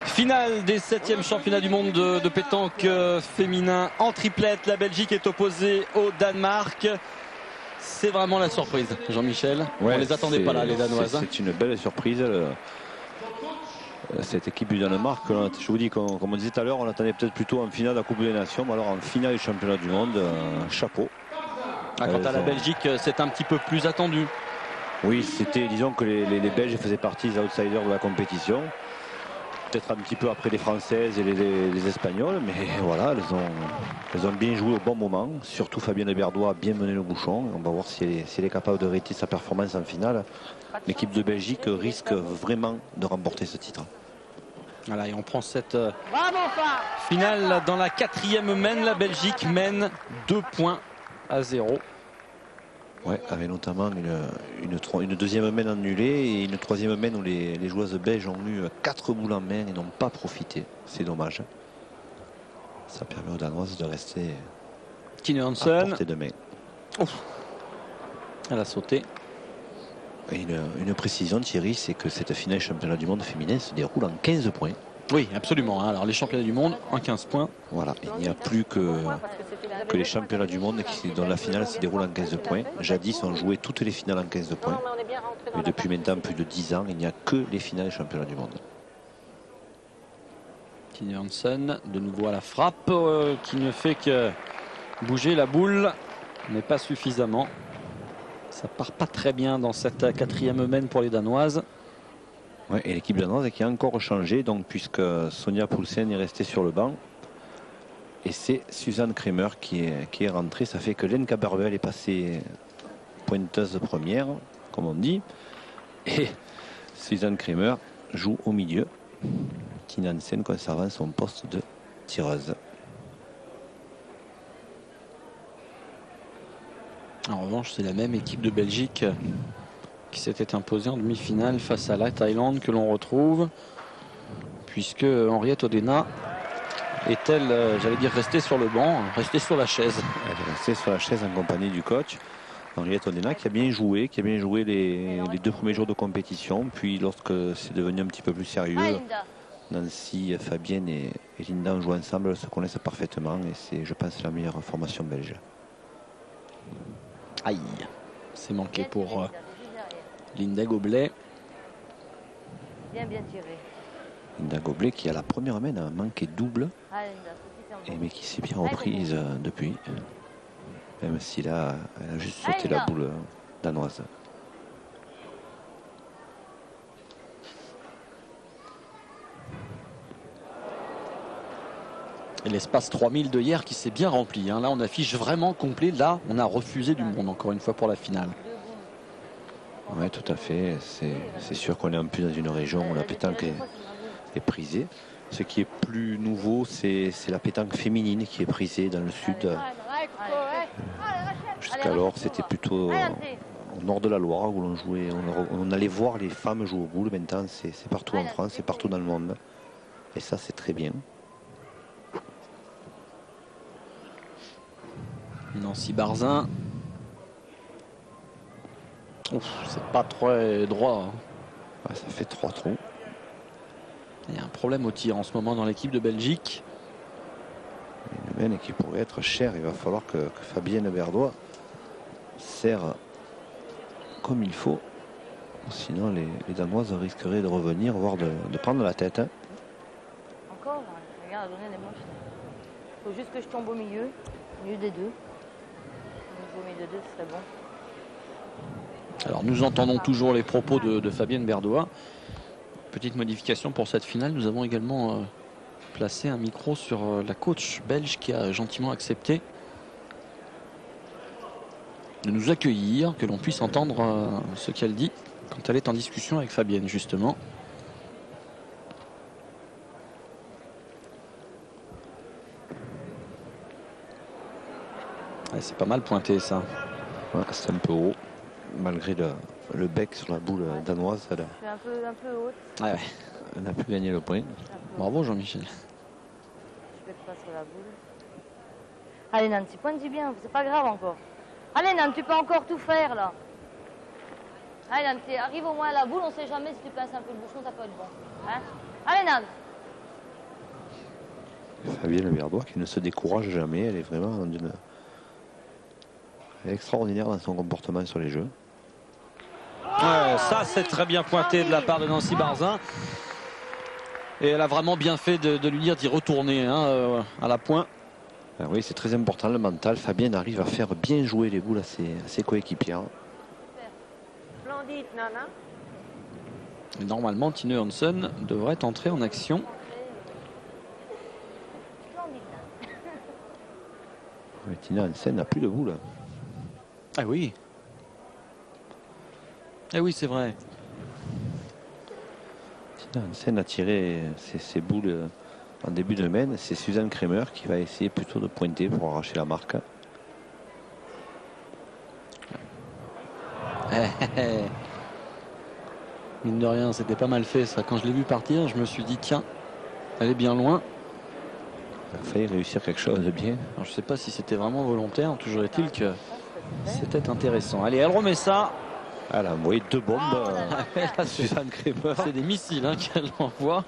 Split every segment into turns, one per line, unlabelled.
Finale des 7e championnats du monde de pétanque féminin en triplette. La Belgique est opposée au Danemark. C'est vraiment la surprise, Jean-Michel.
Ouais,
on les attendait pas là, les Danoises.
C'est une belle surprise. Cette équipe du Danemark, je vous dis, comme on disait tout à l'heure, on l'attendait peut-être plutôt en finale de la Coupe des Nations, mais alors en finale du championnat du monde, chapeau.
Quant à la Belgique, c'est un petit peu plus attendu.
Oui, disons que les Belges faisaient partie des outsiders de la compétition. Peut-être un petit peu après les Françaises et les Espagnols, mais voilà, elles ont bien joué au bon moment. Surtout Fabienne Berdois a bien mené le bouchon. On va voir si elle est capable de réitérer sa performance en finale. L'équipe de Belgique risque vraiment de remporter ce titre.
Voilà, et on prend cette finale dans la 4e mène. La Belgique mène 2-0.
Ouais, avec notamment une deuxième main annulée et une troisième main où les joueuses belges ont eu 4 boules en main et n'ont pas profité. C'est dommage. Ça permet aux Danoises de rester
Tine
à
Hansen.
portée de main.
Ouf. Elle a sauté.
Et une précision, Thierry, c'est que cette finale championnat du monde féminin se déroule en 15 points.
Oui, absolument. Alors les championnats du monde en 15 points.
Voilà, il n'y a plus que les championnats du monde dont la finale se déroule en 15 points. Jadis, on jouait toutes les finales en 15 points. Mais depuis maintenant plus de 10 ans, il n'y a que les finales des championnats du monde.
Tine Hansen, de nouveau à la frappe, qui ne fait que bouger la boule, mais pas suffisamment. Ça part pas très bien dans cette 4e mène pour les Danoises.
Ouais, et l'équipe danoise qui a encore changé, donc, puisque Sonia Poulsen est restée sur le banc. Et c'est Suzanne Kremer qui est rentrée. Ça fait que Lenka Barbel est passée pointeuse première, comme on dit. Et Suzanne Kremer joue au milieu. Tine Hansen conservant son poste de tireuse.
En revanche, c'est la même équipe de Belgique qui s'était imposée en demi-finale face à la Thaïlande que l'on retrouve, puisque Henriette Odena est-elle, j'allais dire, restée sur le banc, restée sur la chaise.
Elle est restée sur la chaise en compagnie du coach Henriette Odena, qui a bien joué les 2 premiers jours de compétition. Puis lorsque c'est devenu un petit peu plus sérieux, Nancy, Fabienne et Linda ont joué ensemble, se connaissent parfaitement et c'est, je pense, la meilleure formation belge.
Aïe, c'est manqué pour Linda Goblet.
Bien tiré.
Linda Goblet qui à la première main a manqué double, mais qui s'est bien reprise depuis. Même si là, elle a juste sauté la boule danoise.
Et l'espace 3000 de hier qui s'est bien rempli. Hein. Là, on affiche vraiment complet. Là, on a refusé du monde encore une fois pour la finale.
Oui, tout à fait. C'est sûr qu'on est en plus dans une région où la pétanque est prisée. Ce qui est plus nouveau, c'est la pétanque féminine qui est prisée dans le sud. Jusqu'alors, c'était plutôt au nord de la Loire où l'on jouait. On allait voir les femmes jouer au boule. Maintenant, c'est partout en France, c'est partout dans le monde. Et ça, c'est très bien.
Nancy Barzin. C'est pas très droit.
Ah, ça fait 3 trous.
Il y a un problème au tir en ce moment dans l'équipe de Belgique.
Une mène qui pourrait être chère. Il va falloir que Fabienne Berdois serre comme il faut. Sinon, les Danoises risqueraient de revenir, voire de prendre la tête. Hein.
Encore, regarde, la journée elle est moche. Il faut juste que je tombe au milieu des deux. Au milieu des deux, ce serait bon.
Alors nous entendons toujours les propos de Fabienne Berdois. Petite modification pour cette finale, nous avons également placé un micro sur la coach belge qui a gentiment accepté de nous accueillir, que l'on puisse entendre ce qu'elle dit quand elle est en discussion avec Fabienne justement. Ouais, c'est pas mal pointé ça.
Ouais, c'est un peu haut. Malgré le bec sur la boule danoise, elle
Je suis un peu haute.
Ah ouais.
n'a pu gagner le point.
Bravo Jean-Michel.
Je pète pas sur la boule. Allez Nancy, pointe-y bien, c'est pas grave encore. Allez Nancy, tu peux encore tout faire là. Allez Nancy, arrive au moins à la boule, on sait jamais si tu pinces un peu le bouchon, ça peut être bon. Hein? Allez Nancy.
Fabienne Berdois qui ne se décourage jamais. Elle est vraiment elle est extraordinaire dans son comportement sur les jeux.
Ouais, ça c'est très bien pointé de la part de Nancy Barzin. Et elle a vraiment bien fait de lui dire d'y retourner hein, à la pointe.
Ben oui, c'est très important le mental. Fabienne arrive à faire bien jouer les boules à ses coéquipières.
Splendide, Nana.
Et normalement, Tine Hansen devrait entrer en action.
Splendide.
Mais Tine Hansen n'a plus de boules.
Ah oui. Ah oui, c'est vrai.
Tine Hansen a tiré ses boules en début de semaine. C'est Suzanne Kremer qui va essayer plutôt de pointer pour arracher la marque.
Mine de rien, c'était pas mal fait ça. Quand je l'ai vu partir, je me suis dit tiens, elle est bien loin.
Il a failli réussir quelque chose de bien.
Alors, je sais pas si c'était vraiment volontaire. Toujours est-il que c'était intéressant. Allez, elle remet ça.
Elle a envoyé 2 bombes.
Là,
Suzanne Kremer.
c'est des missiles hein, qu'elle envoie.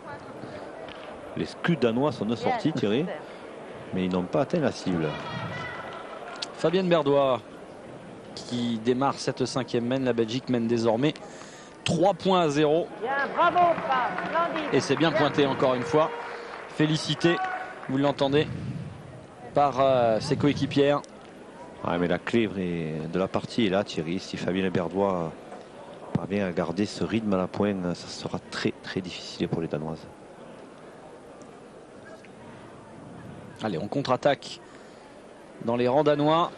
Les scuds danois sont de sortie tirés, mais ils n'ont pas atteint la cible.
Fabienne Berdois qui démarre cette 5e mène. La Belgique mène désormais 3 points à 0.
Bien, bravo, Pam. Splendide.
Et c'est bien pointé encore une fois. Félicité, vous l'entendez, par ses coéquipières.
Ouais, mais la clé de la partie est là, Thierry. Si Fabienne Berdois parvient à garder ce rythme à la pointe, ça sera très très difficile pour les Danoises.
Allez, on contre-attaque dans les rangs danois.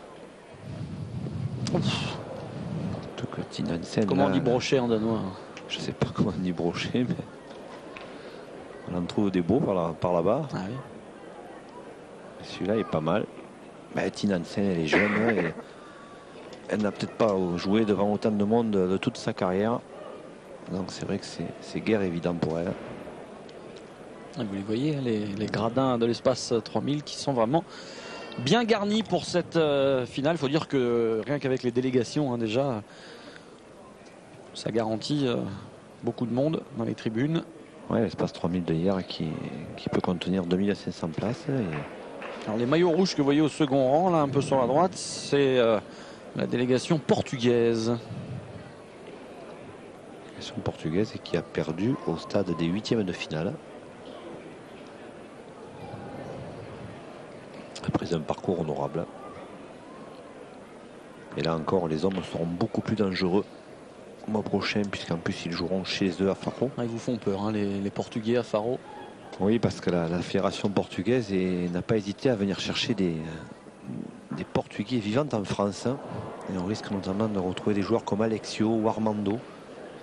Comment on dit brochet en danois?
Je sais pas comment on dit brochet, mais on en trouve des beaux par là-bas.
Ah oui.
Celui-là est pas mal. Tine Hansen, elle est jeune. Et elle n'a peut-être pas joué devant autant de monde de toute sa carrière. Donc c'est vrai que c'est guère évident pour elle.
Vous les voyez, les gradins de l'espace 3000 qui sont vraiment bien garnis pour cette finale. Il faut dire que rien qu'avec les délégations, hein, déjà, ça garantit beaucoup de monde dans les tribunes.
Ouais, l'espace 3000 de hier qui peut contenir 2500 places.
Alors les maillots rouges que vous voyez au second rang, là un peu sur la droite, c'est la délégation portugaise.
La délégation portugaise qui a perdu au stade des 8e de finale. Après un parcours honorable. Et là encore, les hommes seront beaucoup plus dangereux au mois prochain, puisqu'en plus ils joueront chez eux à Faro.
Ah, ils vous font peur, hein, les Portugais à Faro.
Oui, parce que la fédération portugaise n'a pas hésité à venir chercher des Portugais vivants en France. Hein. Et on risque notamment de retrouver des joueurs comme Alexio ou Armando,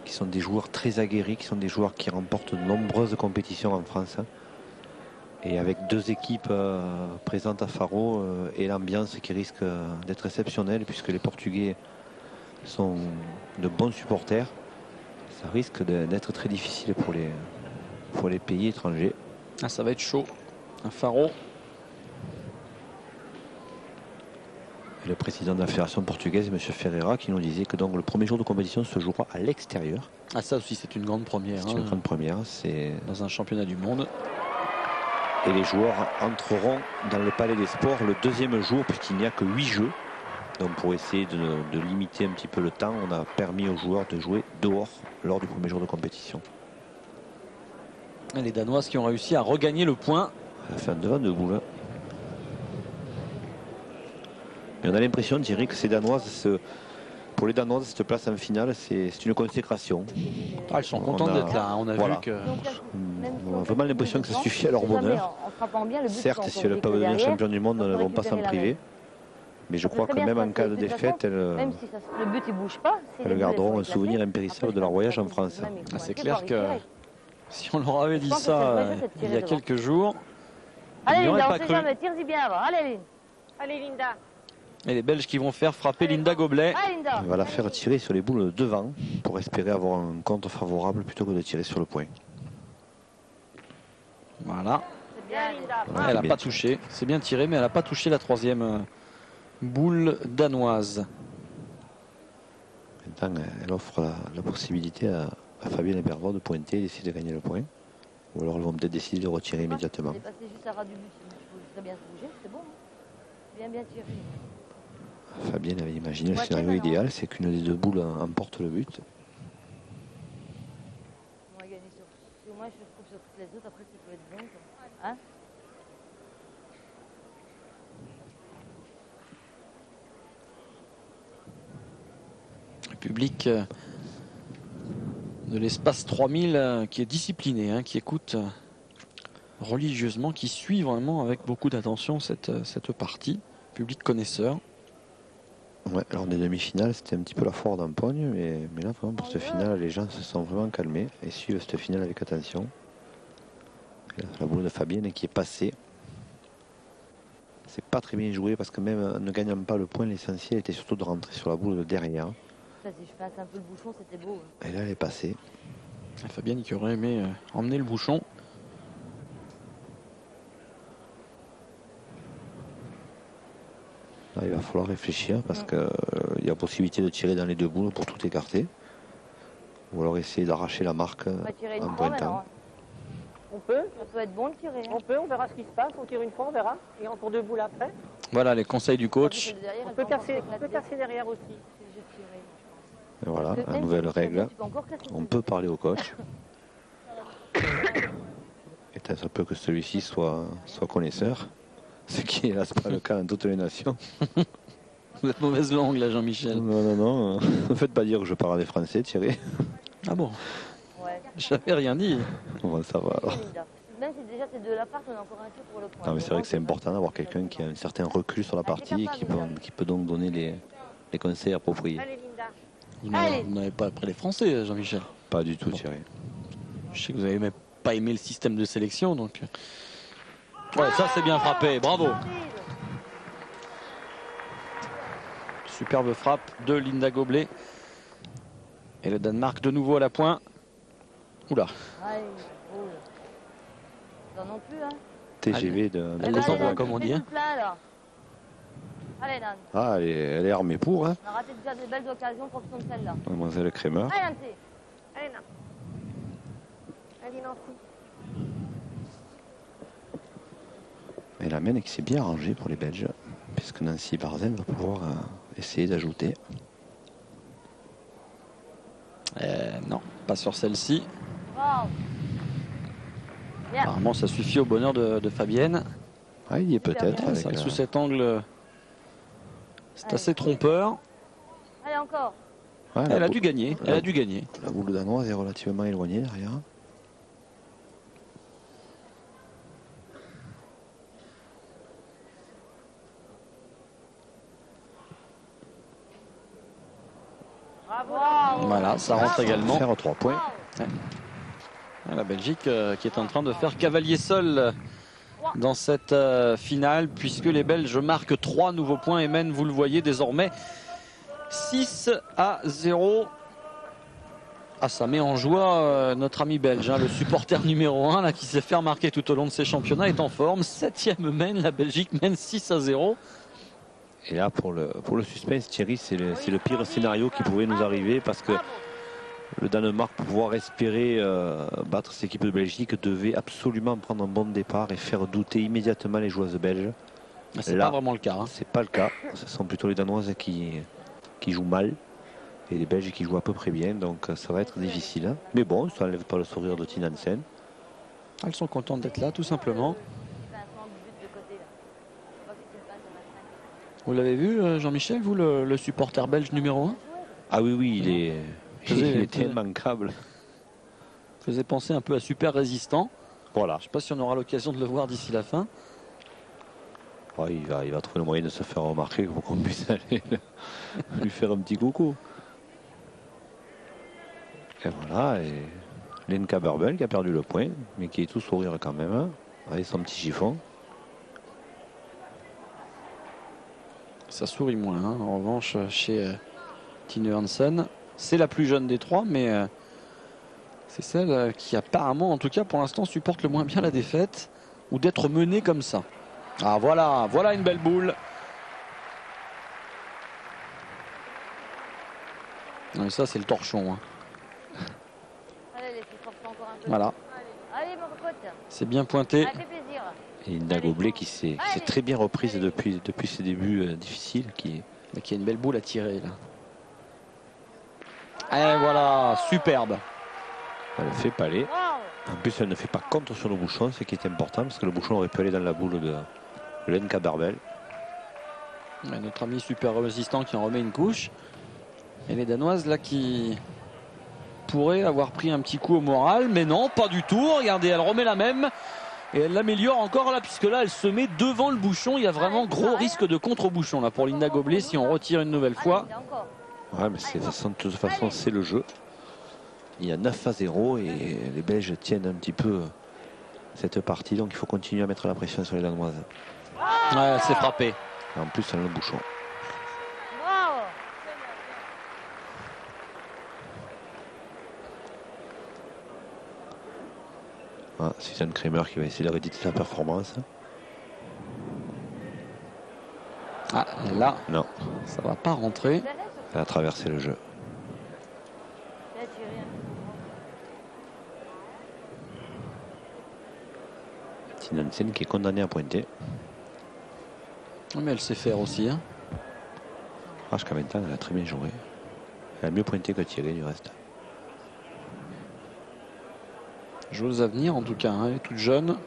qui sont des joueurs très aguerris, qui sont des joueurs qui remportent de nombreuses compétitions en France. Hein. Et avec 2 équipes présentes à Faro et l'ambiance qui risque d'être exceptionnelle, puisque les Portugais sont de bons supporters, ça risque d'être très difficile pour les pays étrangers.
Ah, ça va être chaud à Faro.
Et le président de la fédération portugaise, M. Ferreira, qui nous disait que donc le premier jour de compétition se jouera à l'extérieur.
Ah, ça aussi c'est une grande première.
C'est une grande première. C'est
dans un championnat du monde.
Et les joueurs entreront dans le Palais des Sports le 2e jour, puisqu'il n'y a que 8 jeux. Donc pour essayer de limiter un petit peu le temps, on a permis aux joueurs de jouer dehors lors du premier jour de compétition.
Et les Danoises qui ont réussi à regagner le point.
Elle a fait un devant de boule. Mais on a l'impression, Thierry, que ces Danoises, pour les Danoises, cette place en finale, c'est une consécration.
Ah, elles sont contentes d'être là. On a vu que...
On a vraiment l'impression que ça suffit à leur bonheur. Certes, si elles ne peuvent pas devenir champion du monde, elles ne vont pas s'en priver. Mais je crois que même en cas de défaite, elles garderont un souvenir impérissable de leur voyage en France.
Ah, c'est clair que si on leur avait dit ça il y a quelques jours,
allez,
ils n'y
Linda,
auraient
on
pas
sait
cru.
jamais, tire-y bien avant. Allez, Linda. Allez, Linda.
Et les Belges qui vont faire frapper Linda Goblet.
Allez, Linda.
On va la faire tirer sur les boules devant pour espérer avoir un compte favorable plutôt que de tirer sur le point.
Voilà.
C'est bien, Linda.
Voilà,
Elle n'a
bien.
pas touché. C'est bien tiré, mais elle n'a pas touché la 3e boule danoise.
Maintenant, elle offre la possibilité à Fabienne Berdois de pointer et d'essayer de gagner le point. Ou alors elles vont peut-être décider de retirer immédiatement.
C'est passé juste à ras du but. très bien se bouger, c'est bon. Hein. Bien tiré.
Fabienne avait imaginé le
Ouais,
scénario
maintenant.
idéal, c'est qu'une des deux boules emporte le but.
On va gagner sur moi, je trouve sur toutes les autres, après ça peut être bon. Quoi. Hein?
Le public de l'espace 3000 qui est discipliné, hein, qui écoute religieusement, qui suit vraiment avec beaucoup d'attention cette partie. Public connaisseur.
Ouais, lors des demi-finales, c'était un petit peu la foire d'empoigne, mais là, vraiment, pour cette finale, les gens se sont vraiment calmés et suivent cette finale avec attention. Et là, la boule de Fabienne qui est passée. C'est pas très bien joué parce que même en ne gagnant pas le point, l'essentiel était surtout de rentrer sur la boule de derrière.
Ça, si je passe un peu le bouchon, c'était beau. Hein.
Et là, elle est passée.
Fabienne qui aurait aimé emmener le bouchon.
Là, il va falloir réfléchir parce qu'il y a possibilité de tirer dans les deux boules pour tout écarter. Ou alors essayer d'arracher la marque
On va tirer une
en
fois
pointant.
maintenant.
On peut,
Ça peut être bon de tirer. Hein.
on verra ce qui se passe, on tire une fois, on verra, et encore deux boules après.
Voilà les conseils du coach.
Derrière,
On
elle
peut
encore
casser
s'éclater.
derrière aussi.
Si je tirais, je pense.
Et voilà,
Parce que
la
même
nouvelle
si tu
règle.
tu peux encore casser
On
tes
peut parler au coach. Et ça se peut que celui-ci soit connaisseur. Ce qui est hélas pas le cas dans toutes les nations.
Vous êtes mauvaise langue là, Jean-Michel.
Non. Ne faites pas dire que je parle des Français, Thierry.
Ah bon?
Ouais.
J'avais rien dit.
Bon, ça va alors.
Même si déjà c'est de la part, on a encore un tir pour le point.
Non, mais c'est vrai que c'est important d'avoir quelqu'un qui a un certain recul sur la partie et qui peut donc donner les conseils appropriés.
Allez, Linda.
Vous n'avez pas appris les Français, Jean-Michel.
Pas du tout, Thierry.
Je sais que vous n'avez même pas aimé le système de sélection, donc. Ouais, ça c'est bien frappé, bravo. Superbe frappe de Linda Goblet. Et le Danemark de nouveau à la pointe. Oula.
Ouais, oh. Non, non plus, hein.
TGV de
Elle les envoie, comme on dit. Hein.
Plein, là. Allez, Nan.
Ah, elle est armée pour, hein.
On a raté déjà des belles occasions pour que celle-là.
Mademoiselle Kremer.
Allez, Nancy.
Allez, Nan. Allez, Nancy.
Et la mène qui s'est bien rangée pour les Belges, puisque Nancy Barzen va pouvoir essayer d'ajouter.
Non, pas sur celle-ci.
Wow. Bien.
Apparemment, ça suffit au bonheur de Fabienne.
Ah, il y est peut-être.
bien.
C'est vrai que
avec
sous cet angle, c'est
Allez.
assez trompeur.
Allez, encore.
Ouais,
Elle
la
a dû gagner. Elle a dû gagner.
La boule danoise est relativement éloignée derrière.
Bravo.
Voilà, ça rentre également.
Faire 3 points.
La Belgique qui est en train de faire cavalier seul dans cette finale, puisque les Belges marquent 3 nouveaux points et mènent, vous le voyez, désormais 6-0. Ah, ça met en joie notre ami belge, hein, le supporter numéro 1 là, qui s'est fait remarquer tout au long de ces championnats, est en forme. 7e mène, la Belgique mène 6-0.
Et là, pour le suspense, Thierry, c'est le pire scénario qui pouvait nous arriver parce que le Danemark, pour pouvoir espérer battre cette équipe de Belgique, devait absolument prendre un bon départ et faire douter immédiatement les joueuses belges.
C'est
Là,
pas vraiment le cas. Hein.
C'est pas le cas. Ce sont plutôt les Danoises qui jouent mal et les Belges qui jouent à peu près bien. Donc ça va être difficile. Hein. Mais bon, ça n'enlève pas le sourire de Tina Hansen.
Elles sont contentes d'être là, tout simplement. Vous l'avez vu, Jean-Michel, vous, le supporter belge numéro 1?
Ah oui, il était immanquable.
Faisait penser un peu à Super Résistant.
Voilà.
Je ne sais pas si on aura l'occasion de le voir d'ici la fin.
Ouais, il va trouver le moyen de se faire remarquer pour qu'on puisse aller lui faire un petit coucou. Et voilà, et Lenka Burbel qui a perdu le point, mais qui est tout sourire quand même, hein, avec son petit chiffon.
Ça sourit moins, hein. En revanche, chez Tine Hansen. C'est la plus jeune des trois, mais c'est celle qui apparemment, en tout cas pour l'instant, supporte le moins bien la défaite ou d'être menée comme ça. Ah voilà une belle boule. Non, mais ça c'est le torchon. Hein.
Allez, les filles, force encore un peu.
Voilà,
Allez, ma cocotte.
c'est bien pointé.
Ça fait plaisir.
Et Linda Goblet qui s'est très bien reprise depuis ses débuts difficiles.
Qui a une belle boule à tirer là. Et voilà, superbe.
Elle ne fait pas aller.
Wow.
En plus, elle ne fait pas contre sur le bouchon, ce qui est important, parce que le bouchon aurait pu aller dans la boule de Lenka Barbel.
Notre ami super résistant qui en remet une couche. Et les Danoises là qui pourraient avoir pris un petit coup au moral, mais non, pas du tout. Regardez, elle remet la même. Et elle l'améliore encore là, puisque là elle se met devant le bouchon. Il y a vraiment gros risque de contre-bouchon là pour Linda Goblet si on retire une nouvelle fois.
Ouais, mais de toute façon c'est le jeu. Il y a 9-0 et les Belges tiennent un petit peu cette partie, donc il faut continuer à mettre la pression sur les Danoises.
Ouais, elle s'est frappée.
Et en plus elle a le bouchon.
Bravo.
Ah, Suzanne Kramer qui va essayer de rééditer sa performance.
Ah, et là,
Non,
ça va pas rentrer.
elle a traversé le jeu. Tina Hansen qui est condamnée à pointer.
Mais elle sait faire aussi. Hein.
Jusqu'à maintenant, elle a très bien joué. Elle a mieux pointé que tiré du reste.
Joueuse à venir en tout cas, hein. Elle est toute jeune.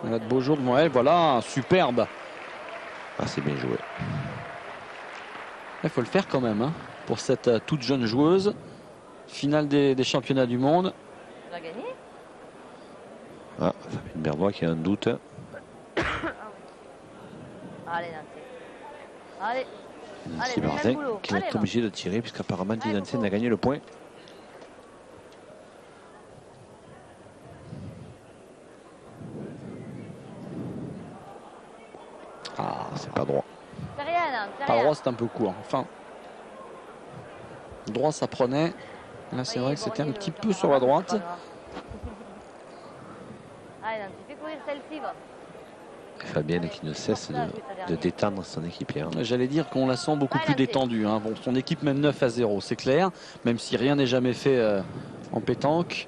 Elle a de beaux jours devant elle. Voilà, superbe.
Ah, c'est bien joué.
Il faut le faire quand même hein, pour cette toute jeune joueuse. Finale des championnats du monde.
Tu vas gagner.
Ah, Fabienne Berdois qui a un doute.
Allez, Nancy. Allez.
Nancy
Allez,
Barzin
boulot.
qui va
Allez,
être
va.
obligé de tirer puisqu'apparemment Tina Hansen
Coco.
a gagné le point. Ah, c'est pas droit.
C'est rien, hein, c'est
Pas
rien.
droit, c'est un peu court. Enfin, droit, ça prenait. Là, c'est vrai que c'était un petit peu sur la droite.
Allez, Nancy, fais courir celle-ci, va.
Fabienne qui ne cesse de détendre son équipière.
J'allais dire qu'on la sent beaucoup plus détendue. Hein. Bon, son équipe mène 9-0, c'est clair. Même si rien n'est jamais fait en pétanque.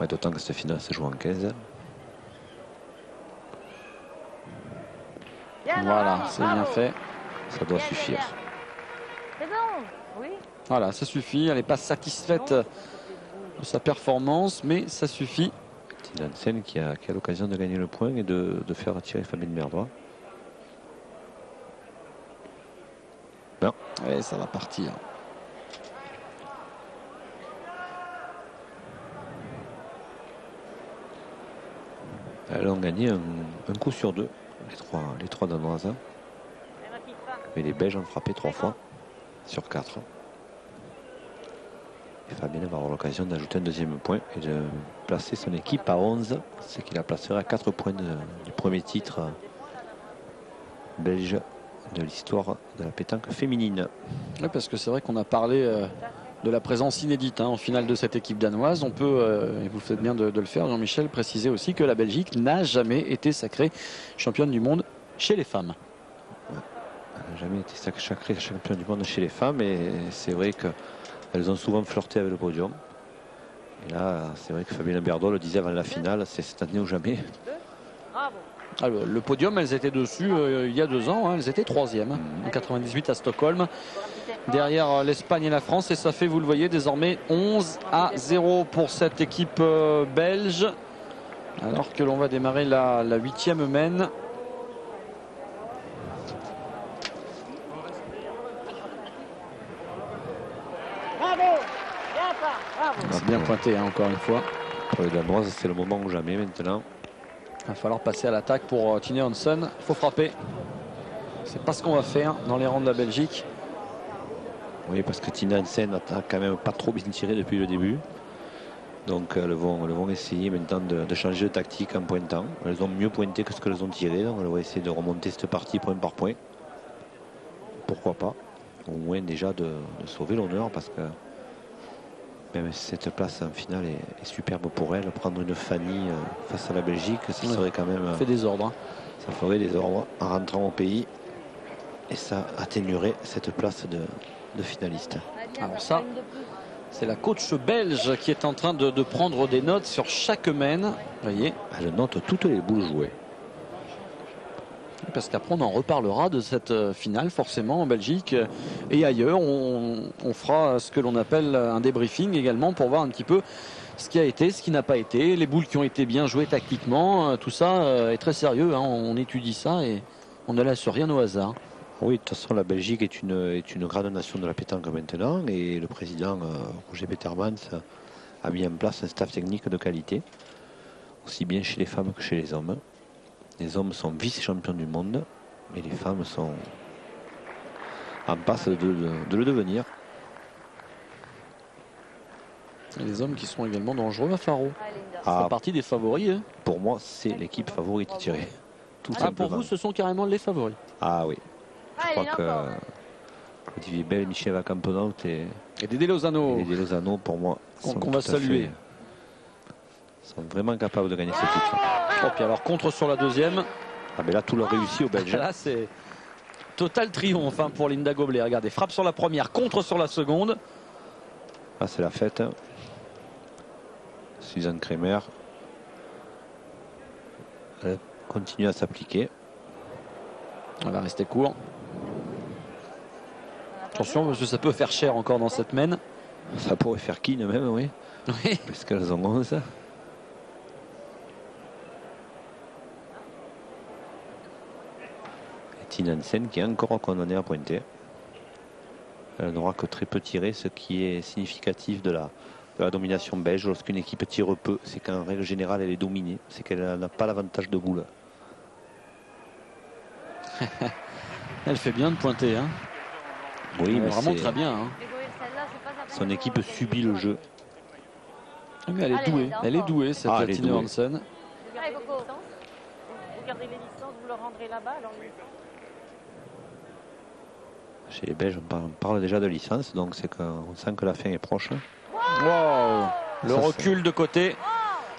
Ouais, d'autant que cette finale se joue en 15.
Voilà, c'est bien fait.
Ça doit suffire.
C'est bon, oui.
Voilà, ça suffit. Elle n'est pas satisfaite de sa performance, mais ça suffit.
Tina Hansen qui a l'occasion de gagner le point et de faire tirer Fabienne Berdois. Non.
Et ça va partir.
Elles ont gagné un coup sur deux, les trois Danoises. Mais les Belges ont frappé 3 fois sur 4. Et Fabienne va avoir l'occasion d'ajouter un deuxième point et de placer son équipe à 11, ce qui la placerait à 4 points du premier titre belge de l'histoire de la pétanque féminine.
Oui, parce que c'est vrai qu'on a parlé de la présence inédite en finale de cette équipe danoise. On peut, et vous faites bien de le faire, Jean-Michel, préciser aussi que la Belgique n'a jamais été sacrée championne du monde chez les femmes.
Elle n'a jamais été sacrée championne du monde chez les femmes et c'est vrai qu'elles ont souvent flirté avec le podium. Et là, c'est vrai que Fabienne Berdois le disait avant la finale, c'est cette année ou jamais.
Bravo.
Alors, le podium, elles étaient dessus il y a 2 ans. Hein, elles étaient 3e en 98 à Stockholm. Derrière l'Espagne et la France. Et ça fait, vous le voyez, désormais 11-0 pour cette équipe belge. Alors que l'on va démarrer la 8e mène.
Bravo. Bien ça. Bravo.
On va bien pointer encore une fois.
Pour les Danoises, c'est le moment ou jamais maintenant.
Il va falloir passer à l'attaque pour Tina Hansen. Il faut frapper. C'est pas ce qu'on va faire dans les rangs de la Belgique.
Oui, parce que Tina Hansen n'a quand même pas trop bien tiré depuis le début. Donc elles vont essayer maintenant de changer de tactique en pointant. Elles ont mieux pointé que ce qu'elles ont tiré. Donc elles vont essayer de remonter cette partie point par point. Pourquoi pas. Au moins déjà de sauver l'honneur parce que même cette place en finale est superbe pour elle. Prendre une Fanny face à la Belgique, ça serait quand même...
Ça fait des ordres.
Ça ferait des ordres en rentrant au pays. Et ça atténuerait cette place de finaliste.
Alors ça, c'est la coach belge qui est en train de prendre des notes sur chaque mène. Vous voyez.
Elle note toutes les boules jouées.
Parce qu'après on en reparlera de cette finale forcément en Belgique et ailleurs. On fera ce que l'on appelle un débriefing également pour voir un petit peu ce qui a été, ce qui n'a pas été, les boules qui ont été bien jouées tactiquement. Tout ça est très sérieux, hein. On étudie ça et on ne laisse rien au hasard.
Oui, de toute façon, la Belgique est une grande nation de la pétanque maintenant et le président Roger Petermans a mis en place un staff technique de qualité, aussi bien chez les femmes que chez les hommes. Les hommes sont vice-champions du monde et les femmes sont en passe de le devenir.
Et les hommes qui sont également dangereux à Faro.
Ah, Linda.
Ça fait partie des favoris. Hein.
Pour moi, c'est l'équipe favorite à tirer. Tout
Ah,
simplement.
pour vous, ce sont carrément les favoris.
Ah oui. Je
Ah,
crois
Linda
que
encore.
Olivier Bell, Michel Vacampenaut et
Et Dédé Lozano.
les Lozano, pour moi,
Qu'on
sont
va
tout à
saluer.
fait- sont vraiment capables de gagner ce titre.
Oh, puis alors contre sur la deuxième.
Ah, mais là, tout leur réussit aux Belges.
Là, c'est total triomphe hein, pour Linda Goblet. Regardez, frappe sur la première, contre sur la seconde.
Là, c'est la fête. Suzanne Kremer. Elle continue à s'appliquer.
On va rester court. Attention, parce que ça peut faire cher encore dans cette mène.
Ça pourrait faire Keane même, oui.
Oui.
Parce qu'elles ont 11. Et Tina Hansen qui est encore condamnée à pointer. Elle n'aura que très peu tiré, ce qui est significatif de la domination belge. Lorsqu'une équipe tire peu, c'est qu'en règle générale elle est dominée. C'est qu'elle n'a pas l'avantage de boule.
Elle fait bien de pointer. Hein.
Oui,
Elle
mais
est vraiment
c'est-
très bien. Hein.
son équipe subit le jeu.
Mais elle est
Allez,
douée.
Linda,
Elle est
encore.
douée, cette
Ah, elle est
Tina
douée.
Hansen.
Vous gardez
Allez,
les
Coco.
licences. Vous gardez les licences, vous leur rendrez là-bas. Alors,
Chez les Belges, on parle déjà de licence, donc c'est qu'on sent que la fin est proche.
Wow. Le
Ça,
recul de côté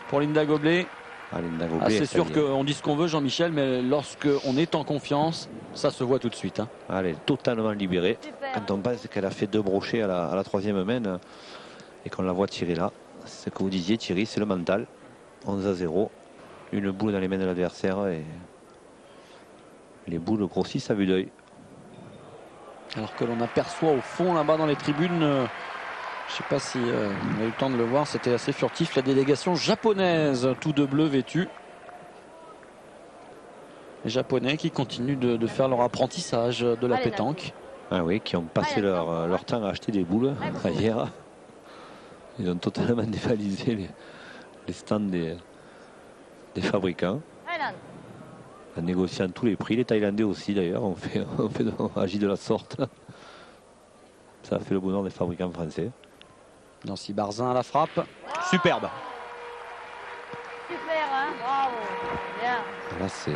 pour Linda Goblet.
Ah, Linda Goblet,
Ah, c'est
elle
sûr
fait-
qu'on dit ce qu'on veut, Jean-Michel, mais lorsqu'on est en confiance, ça se voit tout de suite. Hein.
Elle est totalement libérée.
Super.
Quand on pense qu'elle a fait 2 brochets à la troisième mène et qu'on la voit tirer là, c'est ce que vous disiez Thierry, c'est le mental. 11-0, une boule dans les mains de l'adversaire et les boules grossissent à vue d'œil.
Alors que l'on aperçoit au fond là-bas dans les tribunes, je ne sais pas si on a eu le temps de le voir, c'était assez furtif, la délégation japonaise, tout de bleu vêtu. Les Japonais qui continuent de faire leur apprentissage de la
Allez,
pétanque.
Ah oui, qui ont passé leur temps à acheter des boules hier. Ils ont totalement dévalisé les stands des fabricants,
Highland.
en négociant tous les prix. Les Thaïlandais aussi d'ailleurs ont agi de la sorte. Ça a fait le bonheur des fabricants français.
Nancy Barzin à la frappe. Superbe.
Super, hein. Bravo. Bien.
Là, c'est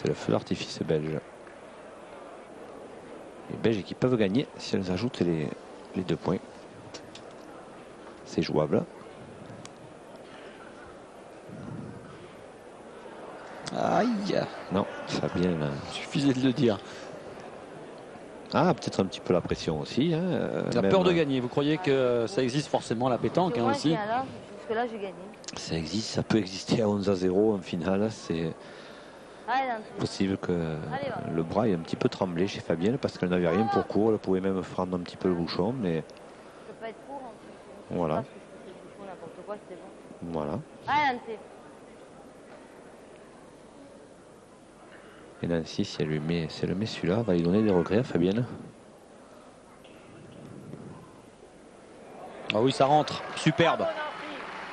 le feu d'artifice belge. Les Belges qui peuvent gagner si elles ajoutent les 2 points. C'est jouable.
Aïe.
Non, ça vient.
Suffisait de le dire.
Ah, peut-être un petit peu la pression aussi. Hein,
La
même,
peur de gagner. Vous croyez que ça existe forcément la pétanque
Je
hein,
vois
aussi.
qu'il y a là, jusque-là, j'ai gagné.
Ça existe, ça peut exister à 11-0 en finale. C'est
Highland.
possible que
Allez, va.
le bras ait un petit peu tremblé chez Fabienne parce qu'elle n'avait rien pour court. Elle pouvait même prendre un petit peu le bouchon, mais
Je peux pas être pour en plus.
Voilà.
Je sais pas ce que je fais, du coup, n'importe quoi, c'était bon.
voilà.
Highland, c'est.
Et Nancy, si elle met celui-là, va lui donner des regrets à Fabienne.
Ah oui, ça rentre. Superbe.
Nancy.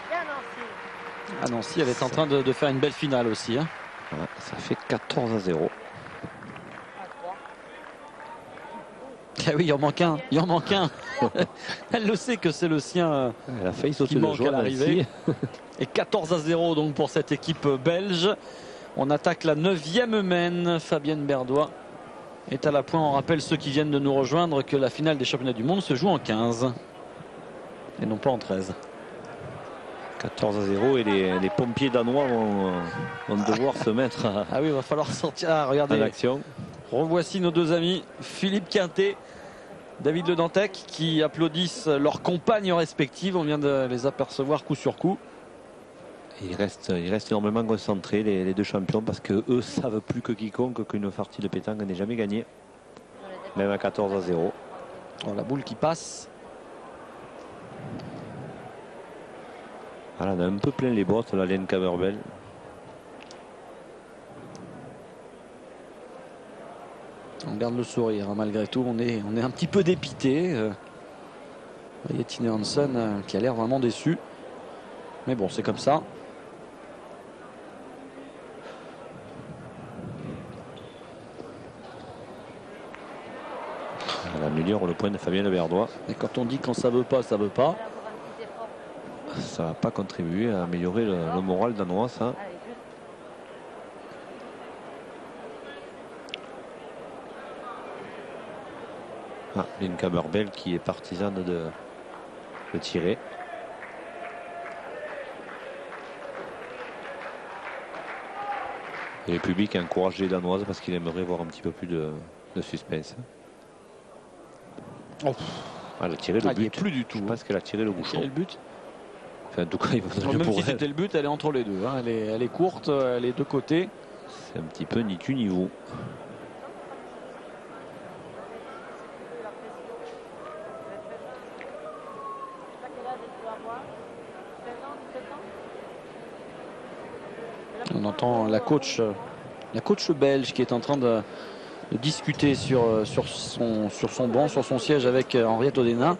Bien, Nancy.
Ah Nancy, elle est en train de faire une belle finale aussi. Hein.
Voilà, ça fait 14-0.
À 3.
Ah oui, il en manque un. Il en manque un. Elle le sait que c'est le sien.
Elle a failli sauter
Qui
le
manque
jaune
à l'arrivée.
Nancy.
Et 14-0 donc pour cette équipe belge. On attaque la 9e mène. Fabienne Berdois est à la pointe. On rappelle ceux qui viennent de nous rejoindre que la finale des championnats du monde se joue en 15 et non pas en 13.
14-0 et les pompiers danois vont devoir se mettre
Ah oui, il va falloir sortir. Ah,
en
regardez,
action.
revoici nos deux amis Philippe Quintet, David Le Dantec qui applaudissent leurs compagnes respectives. On vient de les apercevoir coup sur coup.
Ils restent énormément concentrés, les deux champions, parce qu'eux savent plus que quiconque qu'une partie de pétanque n'est jamais gagnée, même à 14-0.
La boule qui passe.
Voilà, on a un peu plein les bottes, la Len Caberbel.
On garde le sourire, hein, malgré tout. On est un petit peu dépité. Vous voyez Tine Hansen qui a l'air vraiment déçu. Mais bon, c'est comme ça.
On améliore le point de Fabien Leverdois.
Et quand on dit quand ça veut pas, ça veut pas.
Ça n'a pas contribué à améliorer le moral danois, ça. Ah, Len Caberbel qui est partisane de tirer. Et le public encourage les Danoises parce qu'il aimerait voir un petit peu plus de suspense.
Oh.
Elle a tiré le but.
Plus du tout.
Je pense qu'elle a tiré le bouchon.
Le but.
Enfin, en tout cas, il va
Même
pour
si
elle.
c'était le but, elle est entre les deux. Hein. Elle est courte, elle est de côté.
C'est un petit peu ni tu ni vous.
On entend la coach belge qui est en train de discuter sur son banc, sur son siège avec Henriette Odena,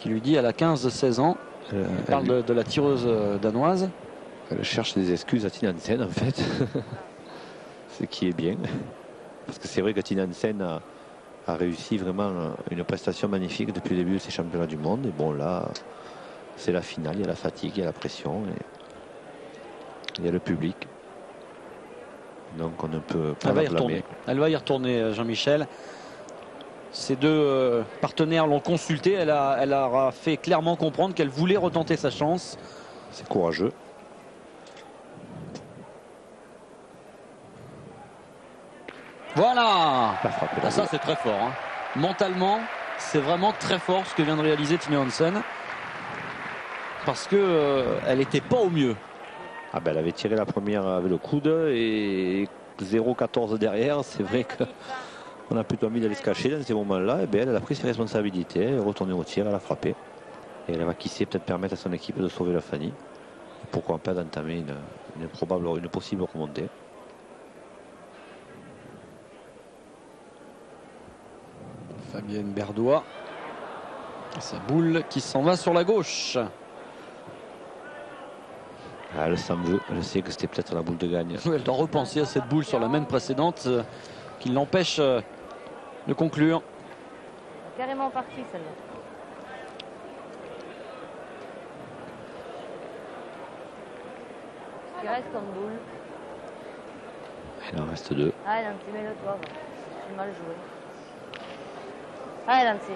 qui lui dit elle a 15-16 ans. Elle parle de la tireuse danoise.
Elle cherche des excuses à Tine Hansen en fait. Ce qui est bien. Parce que c'est vrai que Tine Hansen a réussi vraiment une prestation magnifique depuis le début de ces championnats du monde. Et bon là, c'est la finale, il y a la fatigue, il y a la pression. Et il y a le public. Donc on ne peut pas la blâmer.
Elle va y retourner, Jean-Michel. Ces deux partenaires l'ont consulté. Elle a fait clairement comprendre qu'elle voulait retenter sa chance.
C'est courageux.
Voilà. Ça c'est très fort. Hein. Mentalement, c'est vraiment très fort ce que vient de réaliser Tine Hansen. Parce que elle n'était pas au mieux.
Ah ben, elle avait tiré la première avec le coude et 0-14 derrière. C'est vrai qu'on a plutôt envie d'aller se cacher dans ces moments-là. Et bien, elle a pris ses responsabilités, elle est retournée au tir, elle a frappé. Et elle va qui sait peut-être permettre à son équipe de sauver la Fanny. Et pourquoi pas d'entamer une possible remontée.
Fabienne Berdois. Sa boule qui s'en va sur la gauche.
Elle s'en veut, elle sait que c'était peut-être la boule de gagne.
Elle doit repenser à cette boule sur la main précédente qui l'empêche de conclure.
Carrément parti celle-là. Il reste comme boule.
Il en reste deux.
Ah, Nancy, mets-le toi. J'ai mal joué. Ah, Nancy.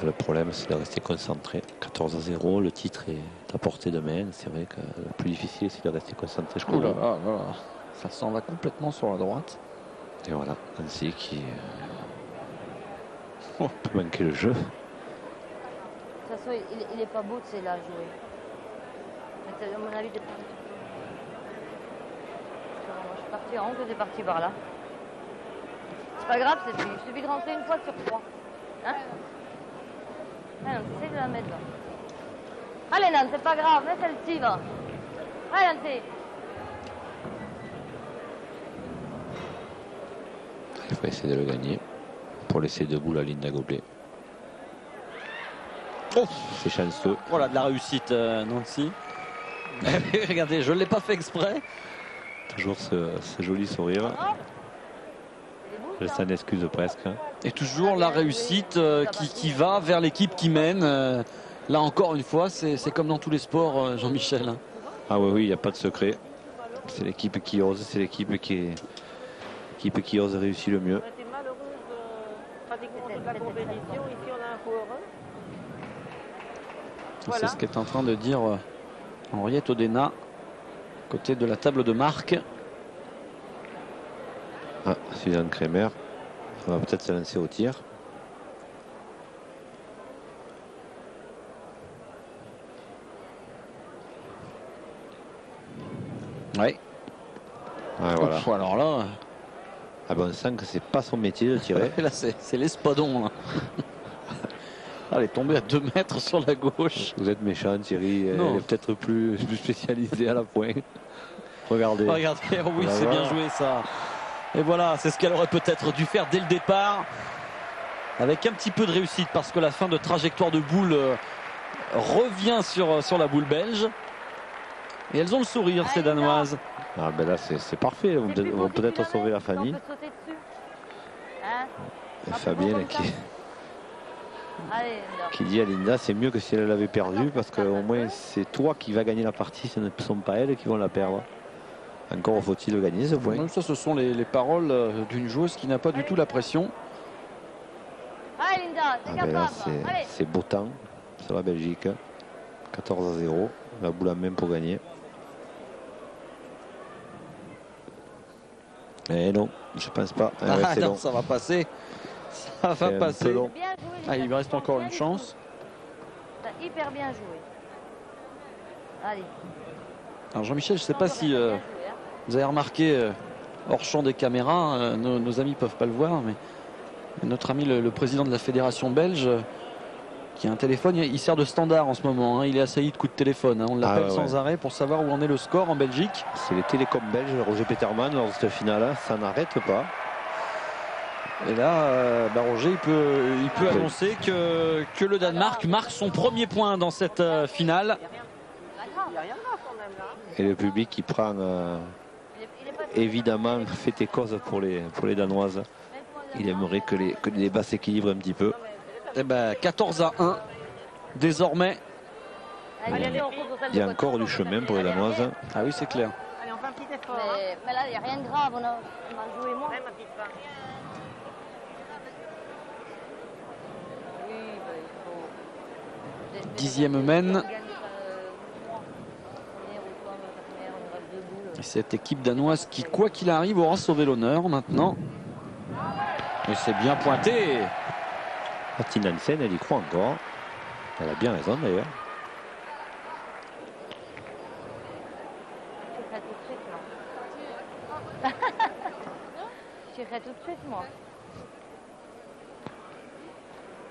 Le problème, c'est de rester concentré. 14-0, le titre est à portée de main. C'est vrai que le plus difficile, c'est de rester concentré. Je crois.
Ça s'en va complètement sur la droite.
Et voilà, Nancy qui peut manquer le jeu.
De toute façon, il est pas beau de c'est là jouer. Mais à mon avis, t'es pas un petit peu. Je suis parti en honte, t'es parti par là. C'est pas grave, c'est il suffit de rentrer une fois sur trois. Hein? Ah non, essaye de la mettre là. Allez Nan, c'est pas grave, mets celle-ci va. Allez Nancy.
Il faut essayer de le gagner pour laisser debout la Linda Goblet.
Oh,
c'est chanceux.
Voilà de la réussite, Nancy. Regardez, je ne l'ai pas fait exprès.
Toujours ce joli sourire. Elle s'en excuse presque.
Et toujours la réussite qui va vers l'équipe qui mène. Là encore une fois, c'est comme dans tous les sports, Jean-Michel.
Ah oui, il n'y a pas de secret. C'est l'équipe qui ose, c'est l'équipe qui ose réussir le mieux.
On était malheureuse pratiquement toute la compétition. Ici, on a un coup heureux.
C'est ce qu'est en train de dire Henriette Odena, côté de la table de marque.
Ah, Suzanne Kremer. On va peut-être se lancer au tir.
Ouais.
Ouais, voilà.
Ouf, alors là,
Ah ben, on sent que c'est pas son métier de tirer.
là c'est l'espadon. Là. Elle est tombée à 2 mètres sur la gauche.
Vous êtes méchant, Thierry. Elle
Non.
est peut-être plus spécialisée à la pointe. Regardez.
Regardez, oh oui,
Voilà.
c'est bien joué ça. Et voilà, c'est ce qu'elle aurait peut-être dû faire dès le départ. Avec un petit peu de réussite parce que la fin de trajectoire de boule revient sur la boule belge. Et elles ont le sourire, ces Danoises.
Ah ben là, c'est parfait. On va peut-être sauver la Fanny.
On peut sauter dessus. Hein?
Et
Un peu
Fabienne
comme ça. Allez, Linda.
qui dit à Linda, c'est mieux que si elle l'avait perdu parce qu'au moins c'est toi qui vas gagner la partie, ce ne sont pas elles qui vont la perdre. Encore faut-il gagner ce point.
Même ça, ce sont les paroles d'une joueuse qui n'a pas du tout la pression.
Allez, Linda, t'es
Ah ben
capable.
là,
Allez.
c'est beau temps sur la Belgique. 14-0. La boule à main pour gagner. Eh non, je pense pas. Ah ouais,
Ah
c'est
non,
long.
ça va passer. Ça va
C'est un peu
passer.
long.
Bien joué, Linda.
Ah, il me reste encore une chance.
T'as hyper bien joué. Allez.
Alors Jean-Michel, je ne sais pas si
Bien joué, hein.
vous avez remarqué hors champ des caméras, nos amis ne peuvent pas le voir, mais notre ami le président de la fédération belge qui a un téléphone, il sert de standard en ce moment, hein, il est assailli de coups de téléphone, hein, on l'appelle
ouais,
sans arrêt pour savoir où en est le score en Belgique.
C'est les télécoms belges, Roger Peterman lors de cette finale, ça n'arrête pas.
Et là, Roger, il peut annoncer que le Danemark marque son premier point dans cette finale.
Il n'y a rien de grave quand même là.
Et le public qui prend
Il est pas
évidemment fait et cause pour les Danoises. Il aimerait que les débats s'équilibrent un petit peu.
Et ben 14-1 désormais.
Allez, allez, on court sur celle
Il y a
de
encore
côté.
du chemin pour les Danoises.
Ah oui, c'est clair.
Allez, on fait un petit effort. Hein.
Mais là, il n'y a rien de grave. On a joué moins.
Même ma petite femme.
Oui, bah, il faut.
10e mène.
Debout.
Et cette équipe danoise qui, quoi qu'il arrive, aura sauvé l'honneur maintenant. Et c'est bien pointé.
Martine Hansen, elle y croit encore. Elle a bien raison d'ailleurs.
Je ferai tout de suite, moi. Je ferai tout de suite, moi.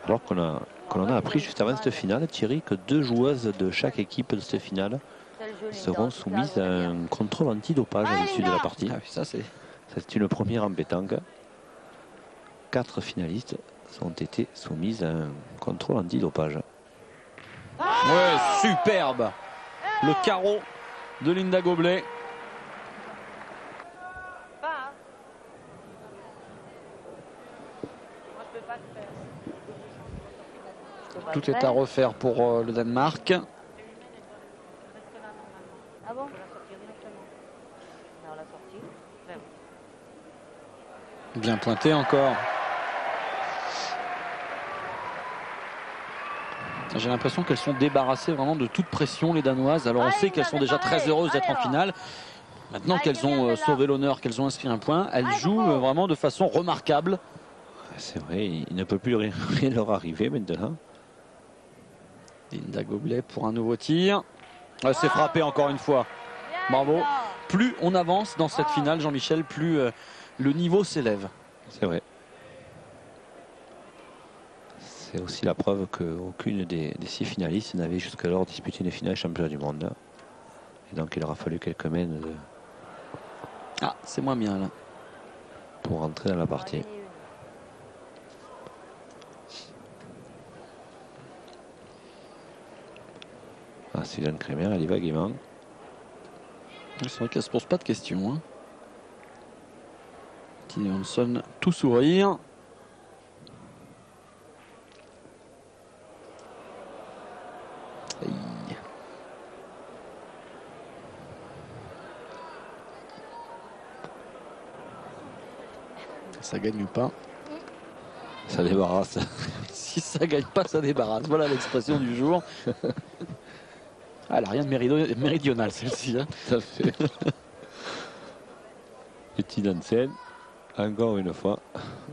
Alors qu'on en a appris juste avant cette finale, Thierry, que 2 joueuses de chaque équipe de cette finale
Celle jolie,
seront
Linda,
soumises
là,
à un contrôle antidopage à l'issue de la partie.
Ah oui, ça c'est.
C'est une première en pétanque. 4 finalistes ont été soumises à un contrôle antidopage.
Ouais, superbe. Le carreau de Linda Goblet.
Pas, hein. Moi, je peux pas le faire.
Je peux pas
Tout
le
est à
faire.
refaire pour le Danemark.
Reste là, normalement.
Ah bon?
On va la sortir directement.
Non, la sortie.
Bien pointé encore. J'ai l'impression qu'elles sont débarrassées vraiment de toute pression, les Danoises. Alors on
Allez,
sait qu'elles sont déjà très heureuses d'être en finale. Maintenant
Allez,
qu'elles ont
Liliane,
sauvé l'honneur, qu'elles ont inscrit un point, elles
Allez,
jouent
Coco.
vraiment de façon remarquable.
C'est vrai, il ne peut plus rien leur arriver maintenant.
Linda Goblet pour un nouveau tir. Ah, c'est frappé encore une fois. Bravo.
Linda.
Plus on avance dans cette finale, Jean-Michel, plus le niveau s'élève.
C'est vrai. C'est aussi la preuve qu'aucune des 6 finalistes n'avait jusqu'alors disputé une finale championnat du monde. Et donc il aura fallu quelques mènes
Ah, c'est moins bien là.
pour rentrer dans la partie. Ah, Suzanne Kremer, elle y va gaiement.
C'est vrai qu'elle se pose pas de questions. Hein. Tine Johansson, tout sourire. Aïe. Ça gagne pas.
Ça débarrasse.
Si ça gagne pas, ça débarrasse. Voilà l'expression du jour. Ah, elle a rien de méridional celle-ci. Hein.
Tout à fait. Petit Hansen. Encore une fois,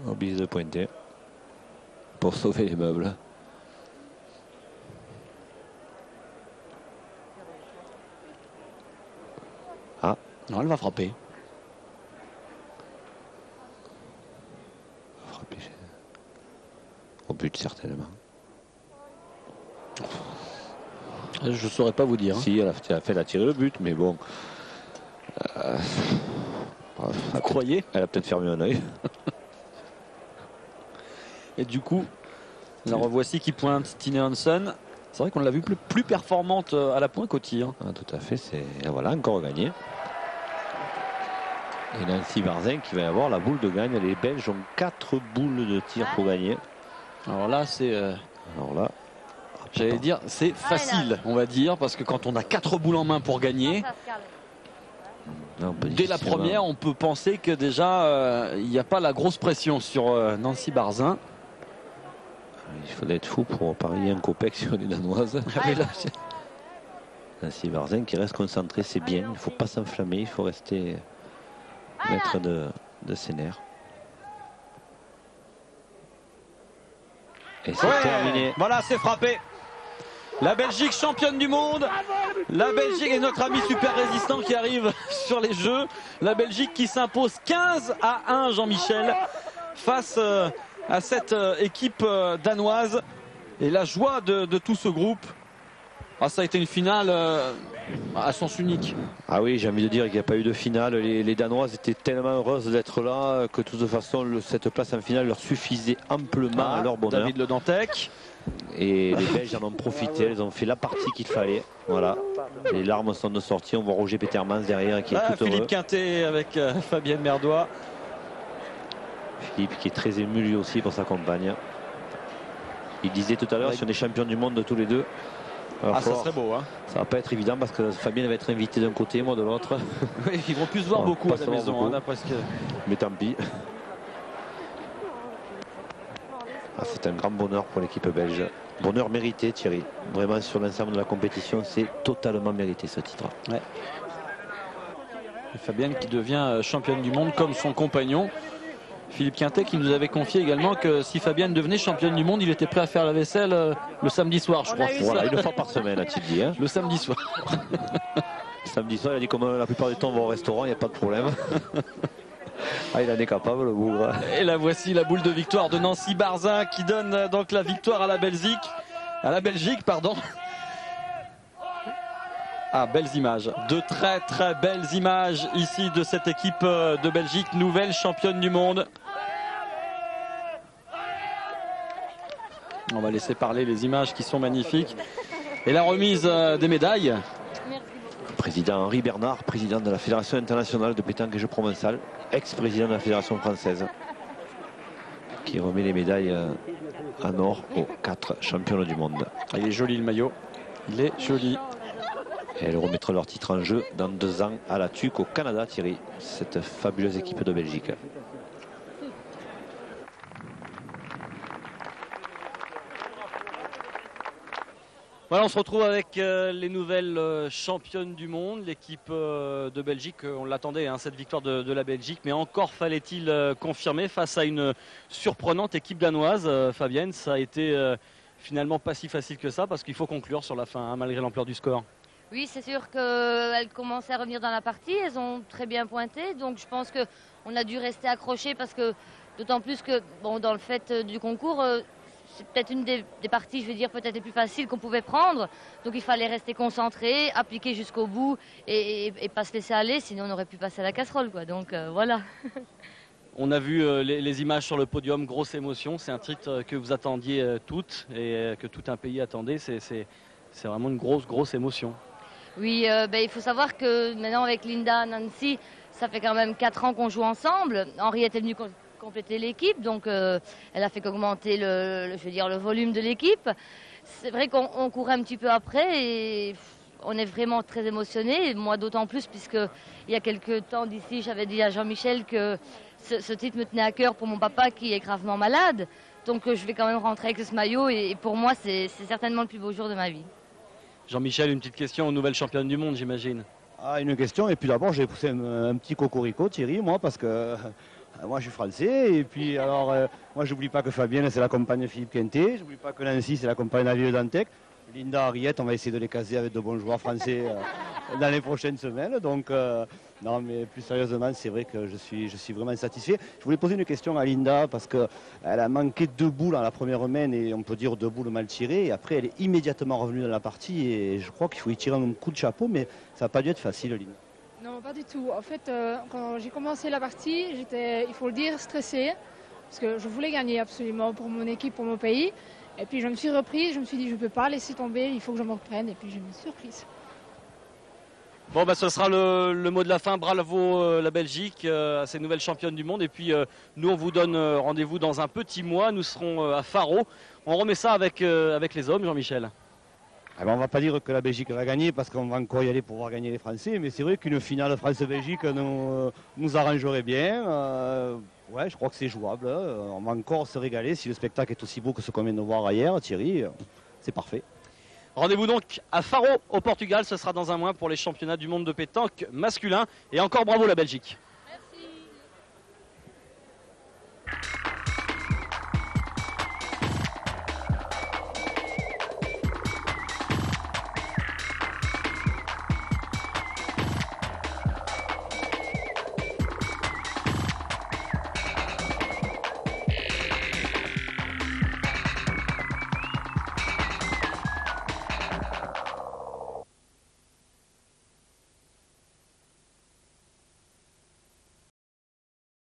obligé de pointer pour sauver les meubles. Ah,
Non, elle va frapper.
frapper au but certainement.
Je ne saurais pas vous dire. Hein.
Si, elle a fait la tirer le but, mais bon.
Vous croyez?
Elle a peut-être fermé un œil.
Et du coup, la revoici qui pointe Stine Hansen. C'est vrai qu'on l'a vu plus performante à la pointe qu'au tir.
Ah, tout à fait, c'est voilà, encore gagné. Et Nancy Barzin qui va avoir la boule de gagne. Les Belges ont 4 boules de tir pour gagner.
Alors là, c'est...
Alors là,
j'allais dire, c'est facile, on va dire, parce que quand on a 4 boules en main pour gagner,
non,
dès la première, on peut penser que déjà, il n'y a pas la grosse pression sur Nancy Barzin.
Il faudrait être fou pour parier un copec sur les Danoises. Nancy Barzin qui reste concentré, c'est bien. Il ne faut pas s'enflammer, il faut rester maître de ses nerfs. Et c'est terminé.
Voilà, c'est frappé. La Belgique championne du monde. La Belgique et notre ami super résistant qui arrive sur les jeux. La Belgique qui s'impose 15-1, Jean-Michel, face à cette équipe danoise. Et la joie de tout ce groupe. Ah, ça a été une finale à sens unique.
Ah oui, j'ai envie de dire qu'il n'y a pas eu de finale. Les Danoises étaient tellement heureuses d'être là que de toute façon, cette place en finale leur suffisait amplement à leur bonheur.
David Le Dantec.
Et les Belges en ont profité, ils ont fait la partie qu'il fallait. Voilà, les larmes sont de sortie. On voit Roger Petermans derrière qui est tout heureux.
Philippe Quintet avec Fabienne Merdois.
Philippe qui est très ému lui aussi pour sa compagne. Il disait tout à l'heure, si on est champion du monde de tous les deux,
ça serait beau. Hein.
Ça va pas être évident parce que Fabienne va être invitée d'un côté, moi de l'autre.
Oui, ils vont plus se voir beaucoup à la maison, hein, parce que...
Mais tant pis. Ah, c'est un grand bonheur pour l'équipe belge. Bonheur mérité, Thierry. Vraiment, sur l'ensemble de la compétition, c'est totalement mérité ce titre.
Ouais. Et Fabienne qui devient championne du monde comme son compagnon. Philippe Quintet qui nous avait confié également que si Fabienne devenait championne du monde, il était prêt à faire la vaisselle le samedi soir, je crois.
Voilà, une fois par semaine, a-t-il dit. Hein.
Le samedi soir.
Le samedi soir, il a dit comme la plupart du temps on va au restaurant, il n'y a pas de problème. Ah, il en est capable, le bougre.
Et là, voici la boule de victoire de Nancy Barzin qui donne donc la victoire à la Belgique. Ah, belles images. De très très belles images ici de cette équipe de Belgique, nouvelle championne du monde. On va laisser parler les images qui sont magnifiques. Et la remise des médailles.
Président Henri Bernard, président de la Fédération internationale de pétanque et jeux provençal, ex-président de la Fédération française, qui remet les médailles en or aux 4 championnes du monde.
Il est joli le maillot, il est joli.
Et elles remettront leur titre en jeu dans 2 ans à la TUC au Canada, Thierry, cette fabuleuse équipe de Belgique.
Voilà, on se retrouve avec les nouvelles championnes du monde, l'équipe de Belgique. On l'attendait, hein, cette victoire de la Belgique, mais encore fallait-il confirmer face à une surprenante équipe danoise. Fabienne, ça a été finalement pas si facile que ça, parce qu'il faut conclure sur la fin, hein, malgré l'ampleur du score.
Oui, c'est sûr qu'elles commençaient à revenir dans la partie, elles ont très bien pointé, donc je pense qu'on a dû rester accrochés parce que, d'autant plus que bon, dans le fait du concours, c'est peut-être une des parties, je veux dire, peut-être les plus faciles qu'on pouvait prendre, donc il fallait rester concentré, appliquer jusqu'au bout et pas se laisser aller, sinon on aurait pu passer à la casserole, quoi. Donc voilà.
On a vu les images sur le podium, grosse émotion, c'est un titre que vous attendiez toutes et que tout un pays attendait, c'est vraiment une grosse émotion.
Oui, il faut savoir que maintenant avec Linda, Nancy, ça fait quand même 4 ans qu'on joue ensemble. Henri était venu compléter l'équipe, donc elle a fait qu'augmenter le volume de l'équipe. C'est vrai qu'on courait un petit peu après et on est vraiment très émotionnés. Moi d'autant plus puisque il y a quelques temps d'ici, j'avais dit à Jean-Michel que ce titre me tenait à cœur pour mon papa qui est gravement malade. Donc je vais quand même rentrer avec ce maillot et pour moi c'est certainement le plus beau jour de ma vie.
Jean-Michel, une petite question aux nouvelles championnes du monde, j'imagine.
Ah, une question, et puis d'abord j'ai poussé un petit cocorico, Thierry, moi, parce que Moi, je suis français. Et puis, alors, moi, j'oublie pas que Fabienne, c'est la compagne de Philippe Quintet. J'oublie pas que Nancy, c'est la compagne d'Avieux Dantec. Linda, Ariette, on va essayer de les caser avec de bons joueurs français dans les prochaines semaines. Donc, non, mais plus sérieusement, c'est vrai que je suis vraiment satisfait. Je voulais poser une question à Linda parce qu'elle a manqué 2 boules dans la première main et on peut dire 2 boules mal tirées. Et après, elle est immédiatement revenue dans la partie et je crois qu'il faut y tirer un coup de chapeau, mais ça n'a pas dû être facile, Linda.
Non, pas du tout. En fait, quand j'ai commencé la partie, j'étais, il faut le dire, stressée parce que je voulais gagner absolument pour mon équipe, pour mon pays. Et puis je me suis reprise, je me suis dit je ne peux pas laisser tomber, il faut que je me reprenne et puis je me suis reprise.
Bon, bah, ce sera le mot de la fin. Bravo la Belgique à ces nouvelles championnes du monde. Et puis nous, on vous donne rendez-vous dans un petit mois. Nous serons à Faro. On remet ça avec les hommes, Jean-Michel.
On ne va pas dire que la Belgique va gagner parce qu'on va encore y aller pour voir gagner les Français. Mais c'est vrai qu'une finale France-Belgique nous arrangerait bien. Ouais, je crois que c'est jouable. On va encore se régaler. Si le spectacle est aussi beau que ce qu'on vient de voir hier, Thierry, c'est parfait.
Rendez-vous donc à Faro, au Portugal. Ce sera dans un mois pour les championnats du monde de pétanque masculin. Et encore bravo la Belgique.